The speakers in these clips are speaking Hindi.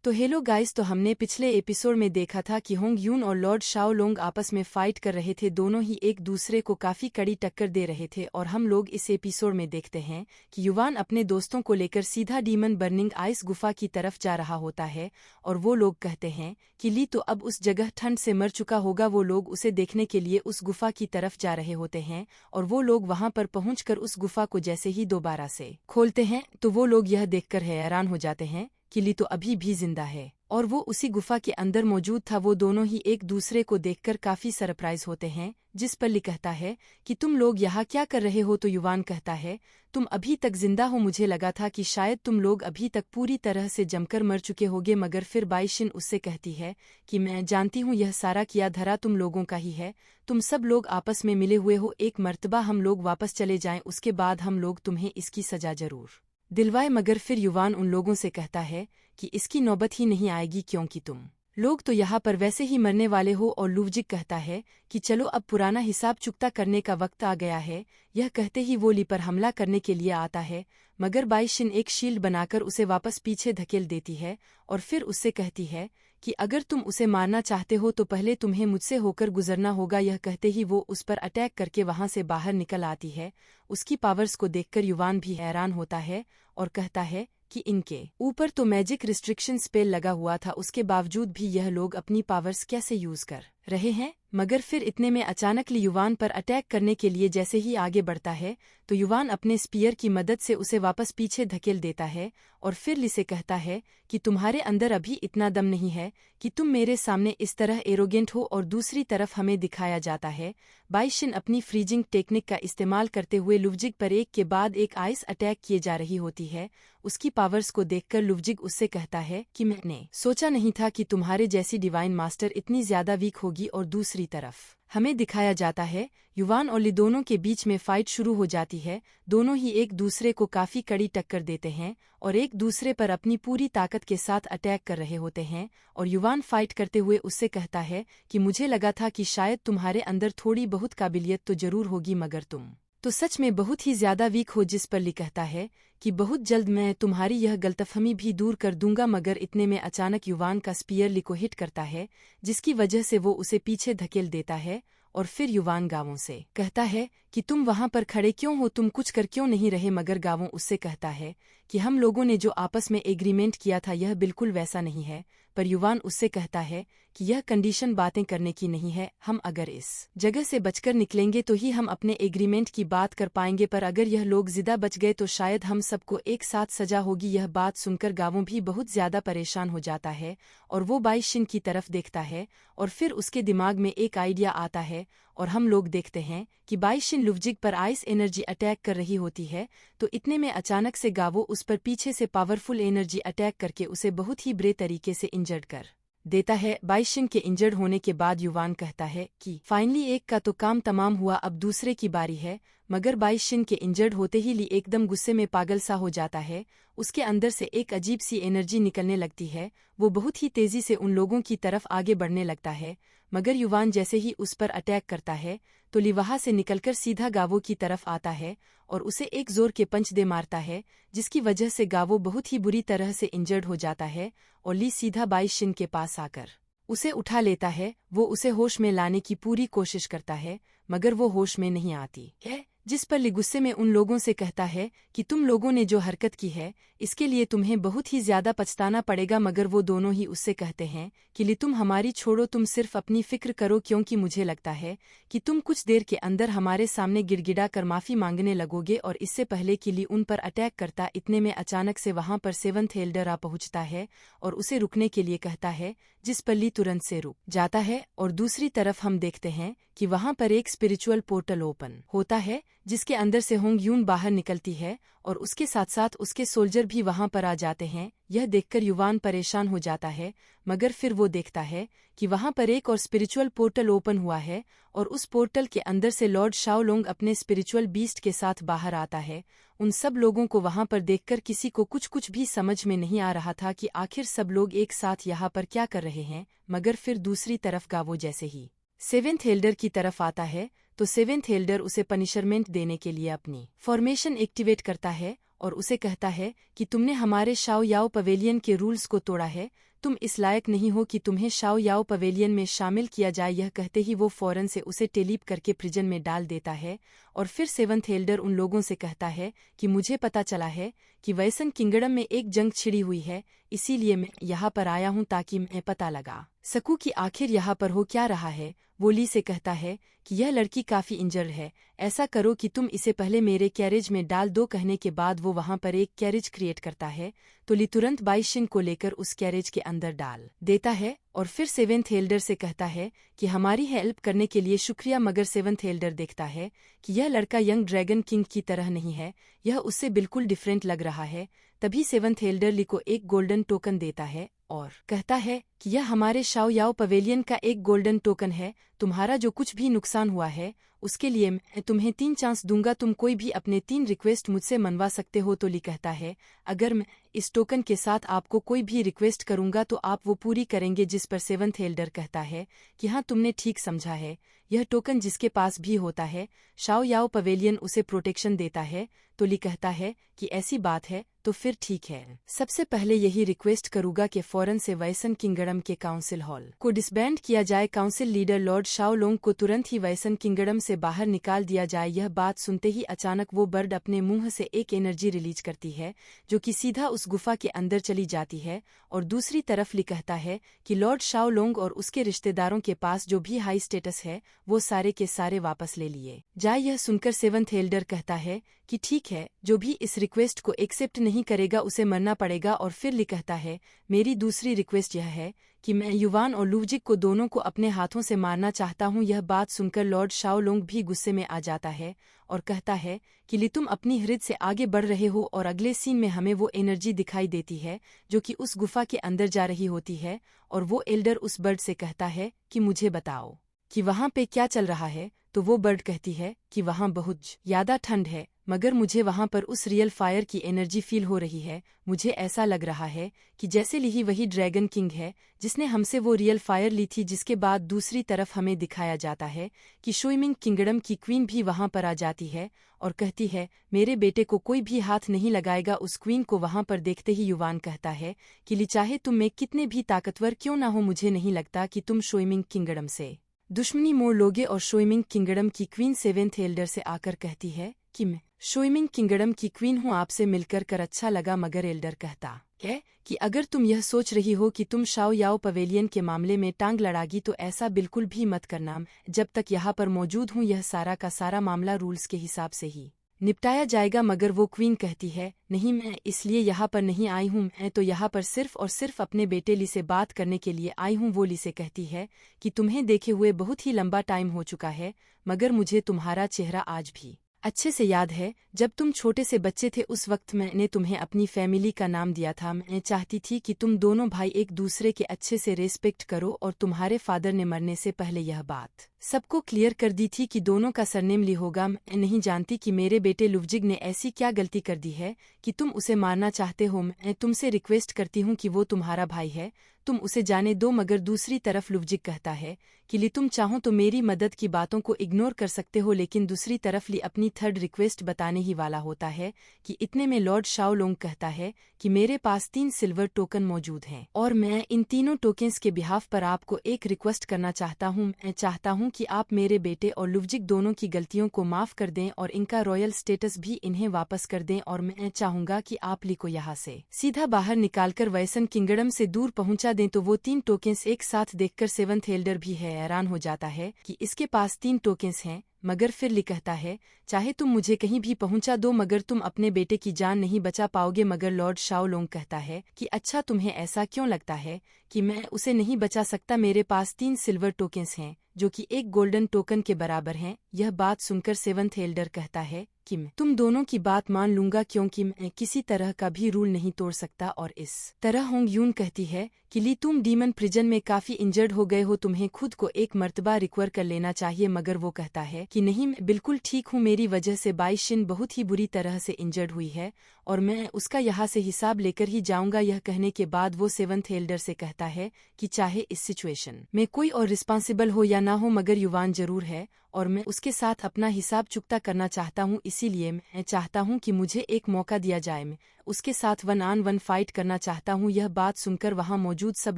तो हेलो गाइस, तो हमने पिछले एपिसोड में देखा था कि होंग यून और लॉर्ड शाओलोंग आपस में फाइट कर रहे थे। दोनों ही एक दूसरे को काफी कड़ी टक्कर दे रहे थे और हम लोग इस एपिसोड में देखते हैं कि युवान अपने दोस्तों को लेकर सीधा डीमन बर्निंग आइस गुफा की तरफ जा रहा होता है और वो लोग कहते हैं कि ली तो अब उस जगह ठंड से मर चुका होगा। वो लोग उसे देखने के लिए उस गुफा की तरफ जा रहे होते हैं और वो लोग वहां पर पहुंचकर उस गुफा को जैसे ही दोबारा से खोलते हैं तो वो लोग यह देखकर हैरान हो जाते हैं कि ली तो अभी भी जिंदा है और वो उसी गुफा के अंदर मौजूद था। वो दोनों ही एक दूसरे को देखकर काफी सरप्राइज होते हैं, जिस पर ली कहता है कि तुम लोग यहाँ क्या कर रहे हो। तो युवान कहता है, तुम अभी तक जिंदा हो, मुझे लगा था कि शायद तुम लोग अभी तक पूरी तरह से जमकर मर चुके होगे। मगर फिर बाइशिन उससे कहती है कि मैं जानती हूँ यह सारा किया धरा तुम लोगों का ही है। तुम सब लोग आपस में मिले हुए हो, एक मर्तबा हम लोग वापस चले जाएं, उसके बाद हम लोग तुम्हें इसकी सजा जरूर दिलवाए। मगर फिर युवान उन लोगों से कहता है कि इसकी नौबत ही नहीं आएगी, क्योंकि तुम लोग तो यहाँ पर वैसे ही मरने वाले हो। और लुवजिक कहता है कि चलो अब पुराना हिसाब चुकता करने का वक्त आ गया है। यह कहते ही वो ली पर हमला करने के लिए आता है, मगर बाइशिन एक शील्ड बनाकर उसे वापस पीछे धकेल देती है और फिर उससे कहती है कि अगर तुम उसे मारना चाहते हो तो पहले तुम्हें मुझसे होकर गुजरना होगा। यह कहते ही वो उस पर अटैक करके वहां से बाहर निकल आती है। उसकी पावर्स को देखकर युवान भी हैरान होता है और कहता है कि इनके ऊपर तो मैजिक रिस्ट्रिक्शन स्पेल लगा हुआ था, उसके बावजूद भी यह लोग अपनी पावर्स कैसे यूज कर रहे हैं। मगर फिर इतने में अचानक ली युवान पर अटैक करने के लिए जैसे ही आगे बढ़ता है तो युवान अपने स्पीयर की मदद से उसे वापस पीछे धकेल देता है और फिर ली से कहता है कि तुम्हारे अंदर अभी इतना दम नहीं है कि तुम मेरे सामने इस तरह एरोगेंट हो। और दूसरी तरफ हमें दिखाया जाता है बाइशिन अपनी फ्रीजिंग टेक्निक का इस्तेमाल करते हुए लुवजिग पर एक के बाद एक आइस अटैक किए जा रही होती है। उसकी पावर्स को देखकर लुवजिग उससे कहता है कि मैंने सोचा नहीं था कि तुम्हारे जैसी डिवाइन मास्टर इतनी ज्यादा वीक होगी। और दूसरी तरफ हमें दिखाया जाता है युवान और ली दोनों के बीच में फाइट शुरू हो जाती है। दोनों ही एक दूसरे को काफी कड़ी टक्कर देते हैं और एक दूसरे पर अपनी पूरी ताकत के साथ अटैक कर रहे होते हैं। और युवान फाइट करते हुए उससे कहता है कि मुझे लगा था कि शायद तुम्हारे अंदर थोड़ी बहुत काबिलियत तो जरूर होगी, मगर तुम तो सच में बहुत ही ज्यादा वीक हो। जिस पर ली कहता है कि बहुत जल्द मैं तुम्हारी यह गलतफहमी भी दूर कर दूंगा। मगर इतने में अचानक युवान का स्पीयर ली को हिट करता है, जिसकी वजह से वो उसे पीछे धकेल देता है। और फिर युवान गावों से कहता है कि तुम वहां पर खड़े क्यों हो, तुम कुछ कर क्यों नहीं रहे। मगर गावों उससे कहता है कि हम लोगों ने जो आपस में एग्रीमेंट किया था यह बिल्कुल वैसा नहीं है। पर युवान उससे कहता है कि यह कंडीशन बातें करने की नहीं है, हम अगर इस जगह से बचकर निकलेंगे तो ही हम अपने एग्रीमेंट की बात कर पाएंगे, पर अगर यह लोग जिंदा बच गए तो शायद हम सबको एक साथ सजा होगी। यह बात सुनकर गावों भी बहुत ज्यादा परेशान हो जाता है और वो बाइशिन की तरफ देखता है और फिर उसके दिमाग में एक आइडिया आता है और हम लोग देखते हैं कि बाइशिन लुवजिग पर आइस एनर्जी अटैक कर रही होती है। तो इतने में अचानक से गावो उस पर पीछे से पावरफुल एनर्जी अटैक करके उसे बहुत ही बुरे तरीके से इंजर्ड कर देता है। बाइशिन के इंजर्ड होने के बाद युवान कहता है कि फाइनली एक का तो काम तमाम हुआ, अब दूसरे की बारी है। मगर बाइशिन के इंजर्ड होते ही ली एकदम गुस्से में पागल सा हो जाता है। उसके अंदर से एक अजीब सी एनर्जी निकलने लगती है। वो बहुत ही तेजी से उन लोगों की तरफ आगे बढ़ने लगता है। मगर युवान जैसे ही उस पर अटैक करता है तो ली वहां से निकलकर सीधा गावो की तरफ आता है और उसे एक जोर के पंच दे मारता है, जिसकी वजह से गावो बहुत ही बुरी तरह से इंजर्ड हो जाता है। और ली सीधा बाइशिन के पास आकर उसे उठा लेता है। वो उसे होश में लाने की पूरी कोशिश करता है, मगर वो होश में नहीं आती है। जिस पर ली गुस्से में उन लोगों से कहता है कि तुम लोगों ने जो हरकत की है इसके लिए तुम्हें बहुत ही ज्यादा पछताना पड़ेगा। मगर वो दोनों ही उससे कहते हैं कि ली तुम हमारी छोड़ो, तुम सिर्फ अपनी फिक्र करो, क्योंकि मुझे लगता है कि तुम कुछ देर के अंदर हमारे सामने गिड़गिड़ा कर माफी मांगने लगोगे। और इससे पहले कि ली उन पर अटैक करता, इतने में अचानक से वहां पर सेवंथ एल्डर आ पहुंचता है और उसे रुकने के लिए कहता है, जिस पर ली तुरंत से रुक जाता है। और दूसरी तरफ हम देखते हैं कि वहां पर एक स्पिरिचुअल पोर्टल ओपन होता है, जिसके अंदर से होंग यून बाहर निकलती है और उसके साथ साथ उसके सोल्जर भी वहां पर आ जाते हैं। यह देखकर युवान परेशान हो जाता है, मगर फिर वो देखता है कि वहां पर एक और स्पिरिचुअल पोर्टल ओपन हुआ है और उस पोर्टल के अंदर से लॉर्ड शाओलोंग अपने स्पिरिचुअल बीस्ट के साथ बाहर आता है। उन सब लोगों को वहां पर देखकर किसी को कुछ भी समझ में नहीं आ रहा था कि आखिर सब लोग एक साथ यहाँ पर क्या कर रहे हैं। मगर फिर दूसरी तरफ गावो जैसे ही सेवेंथ एल्डर की तरफ आता है तो सेवेंथ एल्डर उसे पनिशमेंट देने के लिए अपनी फॉर्मेशन एक्टिवेट करता है और उसे कहता है कि तुमने हमारे शाओ याओ पवेलियन के रूल्स को तोड़ा है, तुम इस लायक नहीं हो कि तुम्हें शाओ याओ पवेलियन में शामिल किया जाए। यह कहते ही वो फौरन से उसे टेलीप करके प्रिजन में डाल देता है और फिर सेवंथ एल्डर उन लोगों से कहता है कि मुझे पता चला है कि वैसन किंगडम में एक जंग छिड़ी हुई है, इसीलिए मैं यहाँ पर आया हूँ ताकि मैं पता लगा सकूं कि आखिर यहाँ पर हो क्या रहा है। वो ली से कहता है कि यह लड़की काफी इंजर्ड है, ऐसा करो कि तुम इसे पहले मेरे कैरेज में डाल दो। कहने के बाद वो वहां पर एक कैरेज क्रिएट करता है तो ली तुरंत बाईशिन को लेकर उस कैरेज के अंदर डाल देता है और फिर सेवेंथ एल्डर से कहता है कि हमारी हेल्प करने के लिए शुक्रिया। मगर सेवेंथ एल्डर देखता है कि यह लड़का यंग ड्रैगन किंग की तरह नहीं है, यह उससे बिल्कुल डिफरेंट लग रहा है। तभी सेवेंथ एल्डर ली को एक गोल्डन टोकन देता है और कहता है कि यह हमारे शाओ याओ पवेलियन का एक गोल्डन टोकन है, तुम्हारा जो कुछ भी नुकसान हुआ है उसके लिए मैं तुम्हें 3 चांस दूंगा, तुम कोई भी अपने 3 रिक्वेस्ट मुझसे मनवा सकते हो। तो ली कहता है अगर मैं इस टोकन के साथ आपको कोई भी रिक्वेस्ट करूंगा तो आप वो पूरी करेंगे। जिस पर सेवंथ एल्डर कहता है कि हाँ तुमने ठीक समझा है, यह टोकन जिसके पास भी होता है शाओ याओ पवेलियन उसे प्रोटेक्शन देता है। तो ली कहता है कि ऐसी बात है तो फिर ठीक है, सबसे पहले यही रिक्वेस्ट करूंगा कि फौरन से वैसन किंगडम के काउंसिल हॉल को डिसबैंड किया जाए, काउंसिल लीडर लॉर्ड शाओ लोंग को तुरंत ही वैसन किंगडम से बाहर निकाल दिया जाए। यह बात सुनते ही अचानक वो बर्ड अपने मुंह से एक एनर्जी रिलीज करती है जो कि सीधा उस गुफा के अंदर चली जाती है और दूसरी तरफ ली कहता है कि लॉर्ड शाओ लोंग और उसके रिश्तेदारों के पास जो भी हाई स्टेटस है वो सारे के सारे वापस ले लिए जाए। यह सुनकर सेवंथ एल्डर कहता है कि ठीक है, जो भी इस रिक्वेस्ट को एक्सेप्ट नहीं करेगा उसे मरना पड़ेगा। और फिर ली कहता है मेरी दूसरी रिक्वेस्ट यह है कि मैं युवान और लुवजिक को दोनों को अपने हाथों से मारना चाहता हूँ। यह बात सुनकर लॉर्ड शाओ लोंग भी गुस्से में आ जाता है और कहता है कि ली तुम अपनी हृद से आगे बढ़ रहे हो। और अगले सीन में हमें वो एनर्जी दिखाई देती है जो कि उस गुफा के अंदर जा रही होती है और वो एल्डर उस बर्ड से कहता है कि मुझे बताओ कि वहाँ पे क्या चल रहा है। तो वो बर्ड कहती है कि वहाँ बहुत ज्यादा ठंड है, मगर मुझे वहाँ पर उस रियल फायर की एनर्जी फील हो रही है। मुझे ऐसा लग रहा है कि जैसे ली ही वही ड्रैगन किंग है जिसने हमसे वो रियल फायर ली थी। जिसके बाद दूसरी तरफ हमें दिखाया जाता है कि शुइमिंग किंगडम की क्वीन भी वहाँ पर आ जाती है और कहती है मेरे बेटे को कोई भी हाथ नहीं लगाएगा। उस क्वीन को वहाँ पर देखते ही युवान कहता है कि ली चाहे तुम में कितने भी ताकतवर क्यों ना हो, मुझे नहीं लगता कि तुम शुइमिंग किंगडम से दुश्मनी मोड़ लोगे। और शुइमिंग किंगडम की क्वीन सेवेंथ एल्डर से आकर कहती है कि मैं शुइमिंग किंगडम की क्वीन हूँ, आपसे मिलकर कर अच्छा लगा। मगर एल्डर कहता है कि अगर तुम यह सोच रही हो कि तुम शाओ याओ पवेलियन के मामले में टांग लड़ागी तो ऐसा बिल्कुल भी मत करना। जब तक यहाँ पर मौजूद हूँ यह सारा का सारा मामला रूल्स के हिसाब से ही निपटाया जाएगा। मगर वो क्वीन कहती है नहीं, मैं इसलिए यहाँ पर नहीं आई हूँ, मैं तो यहाँ पर सिर्फ और सिर्फ अपने बेटे ली से बात करने के लिए आई हूँ। वो ली से कहती है कि तुम्हें देखे हुए बहुत ही लंबा टाइम हो चुका है, मगर मुझे तुम्हारा चेहरा आज भी अच्छे से याद है। जब तुम छोटे से बच्चे थे उस वक्त मैंने तुम्हें अपनी फैमिली का नाम दिया था। मैं चाहती थी कि तुम दोनों भाई एक दूसरे के अच्छे से रेस्पेक्ट करो और तुम्हारे फादर ने मरने से पहले यह बात सबको क्लियर कर दी थी कि दोनों का सरनेम ली होगा। मैं नहीं जानती कि मेरे बेटे लुवजिग ने ऐसी क्या गलती कर दी है कि तुम उसे मारना चाहते हो। मैं तुमसे रिक्वेस्ट करती हूँ कि वो तुम्हारा भाई है, तुम उसे जाने दो। मगर दूसरी तरफ लुवजिग कहता है कि ली तुम चाहो तो मेरी मदद की बातों को इग्नोर कर सकते हो। लेकिन दूसरी तरफ ली अपनी थर्ड रिक्वेस्ट बताने ही वाला होता है कि इतने में लॉर्ड शाओ लोंग कहता है कि मेरे पास 3 सिल्वर टोकन मौजूद हैं और मैं इन तीनों टोकन्स के बिहाफ पर आपको एक रिक्वेस्ट करना चाहता हूँ। मैं चाहता हूँ कि आप मेरे बेटे और लुवजिग दोनों की गलतियों को माफ कर दें और इनका रॉयल स्टेटस भी इन्हें वापस कर दें। और मैं चाहूंगा कि आप ली को यहाँ से सीधा बाहर निकालकर वैसन किंगडम से दूर पहुंचा दें। तो वो 3 टोकन्स एक साथ देखकर सेवंथ एल्डर भी हैरान हो जाता है कि इसके पास 3 टोकन्स हैं। मगर फिर ली कहता है चाहे तुम मुझे कहीं भी पहुंचा दो मगर तुम अपने बेटे की जान नहीं बचा पाओगे। मगर लॉर्ड शाओ लोंग कहता है कि अच्छा, तुम्हें ऐसा क्यों लगता है कि मैं उसे नहीं बचा सकता? मेरे पास 3 सिल्वर टोकन्स हैं जो कि एक गोल्डन टोकन के बराबर हैं। यह बात सुनकर सेवंथ एल्डर कहता है कि मैं तुम दोनों की बात मान लूंगा क्योंकि मैं किसी तरह का भी रूल नहीं तोड़ सकता। और इस तरह होंग यून कहती है कि ली तुम डीमन प्रिजन में काफी इंजर्ड हो गए हो, तुम्हें खुद को एक मर्तबा रिकवर कर लेना चाहिए। मगर वो कहता है कि नहीं, मैं बिल्कुल ठीक हूँ, मेरी वजह से बाईशिन बहुत ही बुरी तरह से इंजर्ड हुई है और मैं उसका यहाँ से हिसाब लेकर ही जाऊंगा। यह कहने के बाद वो सेवंथ एल्डर से कहता है कि चाहे इस सिचुएशन में कोई और रिस्पॉन्सिबल हो या ना हो, मगर युवान जरूर है और मैं उसके साथ अपना हिसाब चुकता करना चाहता हूँ। इसीलिए मैं चाहता हूँ कि मुझे एक मौका दिया जाए। मैं उसके साथ 1-on-1 फाइट करना चाहता हूँ। यह बात सुनकर वहाँ मौजूद सब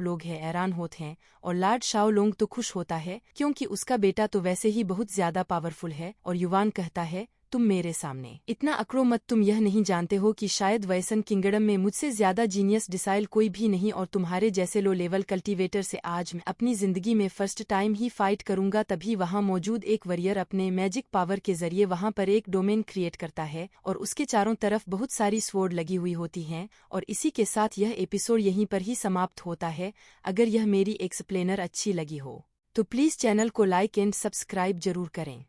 लोग हैरान होते हैं और लॉर्ड शाओलोंग तो खुश होता है क्योंकि उसका बेटा तो वैसे ही बहुत ज्यादा पावरफुल है। और युवान कहता है, तुम मेरे सामने इतना अकड़ो मत। तुम यह नहीं जानते हो कि शायद वैसन किंगडम में मुझसे ज्यादा जीनियस डिसाइल कोई भी नहीं, और तुम्हारे जैसे लो लेवल कल्टीवेटर से आज मैं अपनी जिंदगी में फर्स्ट टाइम ही फाइट करूंगा। तभी वहां मौजूद एक वरियर अपने मैजिक पावर के जरिए वहां पर एक डोमेन क्रिएट करता है और उसके चारों तरफ बहुत सारी स्वॉर्ड लगी हुई होती हैं। और इसी के साथ यह एपिसोड यहीं पर ही समाप्त होता है। अगर यह मेरी एक्सप्लेनर अच्छी लगी हो तो प्लीज चैनल को लाइक एंड सब्सक्राइब जरूर करें।